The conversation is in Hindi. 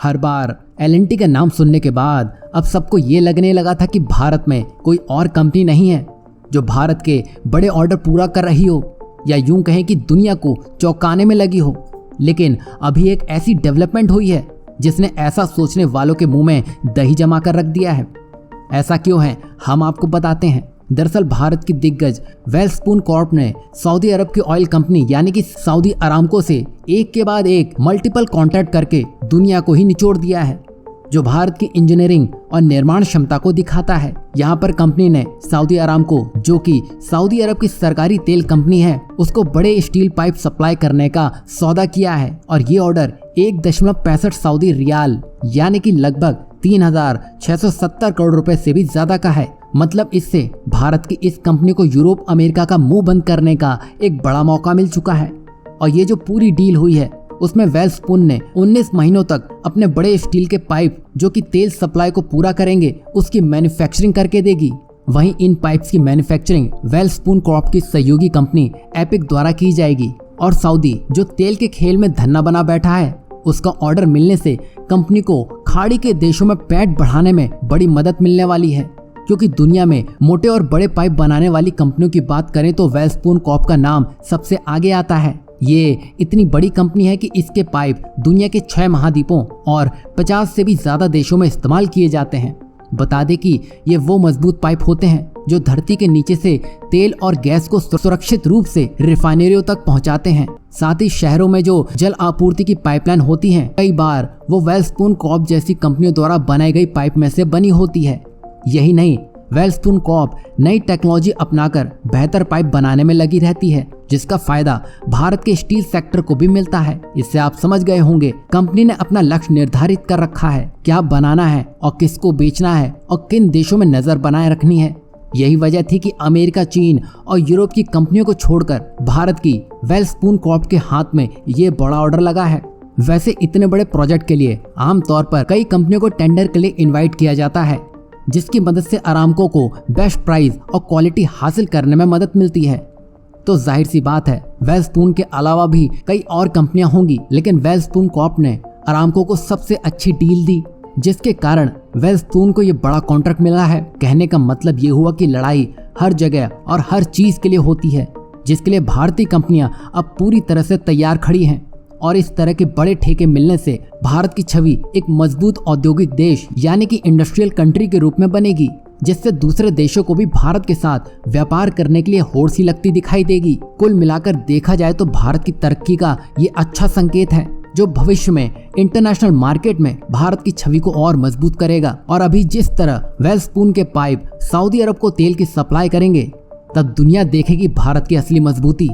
हर बार एल&टी का नाम सुनने के बाद अब सबको ये लगने लगा था कि भारत में कोई और कंपनी नहीं है जो भारत के बड़े ऑर्डर पूरा कर रही हो, या यूं कहें कि दुनिया को चौंकाने में लगी हो। लेकिन अभी एक ऐसी डेवलपमेंट हुई है जिसने ऐसा सोचने वालों के मुंह में दही जमा कर रख दिया है। ऐसा क्यों है, हम आपको बताते हैं। दरअसल भारत की दिग्गज वेलस्पून कॉर्प ने सऊदी अरब की ऑयल कंपनी यानी कि सऊदी अरामको से एक के बाद एक मल्टीपल कॉन्ट्रैक्ट करके दुनिया को ही निचोड़ दिया है, जो भारत की इंजीनियरिंग और निर्माण क्षमता को दिखाता है। यहाँ पर कंपनी ने सऊदी अरामको, जो कि सऊदी अरब की सरकारी तेल कंपनी है, उसको बड़े स्टील पाइप सप्लाई करने का सौदा किया है और ये ऑर्डर 1.65 सऊदी रियाल यानी कि लगभग 3,670 करोड़ रुपए से भी ज्यादा का है। मतलब इससे भारत की इस कंपनी को यूरोप अमेरिका का मुंह बंद करने का एक बड़ा मौका मिल चुका है। और ये जो पूरी डील हुई है उसमें वेलस्पून ने 19 महीनों तक अपने बड़े स्टील के पाइप जो कि तेल सप्लाई को पूरा करेंगे उसकी मैन्युफैक्चरिंग करके देगी। वहीं इन पाइप्स की मैन्युफैक्चरिंग वेलस्पून कॉर्प की सहयोगी कंपनी एपिक द्वारा की जाएगी। और सऊदी जो तेल के खेल में धन्ना बना बैठा है, उसका ऑर्डर मिलने से कंपनी को खाड़ी के देशों में पैठ बढ़ाने में बड़ी मदद मिलने वाली है। क्योंकि दुनिया में मोटे और बड़े पाइप बनाने वाली कंपनियों की बात करें तो वेलस्पून कॉर्प का नाम सबसे आगे आता है। ये इतनी बड़ी कंपनी है कि इसके पाइप दुनिया के 6 महाद्वीपों और 50 से भी ज्यादा देशों में इस्तेमाल किए जाते हैं। बता दें कि ये वो मजबूत पाइप होते हैं जो धरती के नीचे से तेल और गैस को सुरक्षित रूप से रिफाइनरियों तक पहुंचाते हैं। साथ ही शहरों में जो जल आपूर्ति की पाइपलाइन होती हैं, कई बार वो वेलस्पून कॉर्प जैसी कंपनियों द्वारा बनाई गई पाइप में से बनी होती है। यही नहीं, वेलस्पून कॉर्प नई टेक्नोलॉजी अपनाकर बेहतर पाइप बनाने में लगी रहती है, जिसका फायदा भारत के स्टील सेक्टर को भी मिलता है। इससे आप समझ गए होंगे कंपनी ने अपना लक्ष्य निर्धारित कर रखा है, क्या बनाना है और किसको बेचना है और किन देशों में नजर बनाए रखनी है। यही वजह थी कि अमेरिका, चीन और यूरोप की कंपनियों को छोड़कर भारत की वेलस्पून कॉर्प के हाथ में ये बड़ा ऑर्डर लगा है। वैसे इतने बड़े प्रोजेक्ट के लिए आमतौर पर कई कंपनियों को टेंडर के लिए इन्वाइट किया जाता है, जिसकी मदद से अरामको को बेस्ट प्राइस और क्वालिटी हासिल करने में मदद मिलती है। तो जाहिर सी बात है वेलस्पून के अलावा भी कई और कंपनियां होंगी, लेकिन वेलस्पून कॉर्प ने अरामको को सबसे अच्छी डील दी, जिसके कारण वेलस्पून को ये बड़ा कॉन्ट्रैक्ट मिला है। कहने का मतलब ये हुआ कि लड़ाई हर जगह और हर चीज के लिए होती है, जिसके लिए भारतीय कंपनियां अब पूरी तरह से तैयार खड़ी हैं। और इस तरह के बड़े ठेके मिलने से भारत की छवि एक मजबूत औद्योगिक देश यानी कि इंडस्ट्रियल कंट्री के रूप में बनेगी, जिससे दूसरे देशों को भी भारत के साथ व्यापार करने के लिए होड़ सी लगती दिखाई देगी। कुल मिलाकर देखा जाए तो भारत की तरक्की का ये अच्छा संकेत है, जो भविष्य में इंटरनेशनल मार्केट में भारत की छवि को और मजबूत करेगा। और अभी जिस तरह वेलस्पून के पाइप सऊदी अरब को तेल की सप्लाई करेंगे, तब दुनिया देखेगी भारत की असली मजबूती।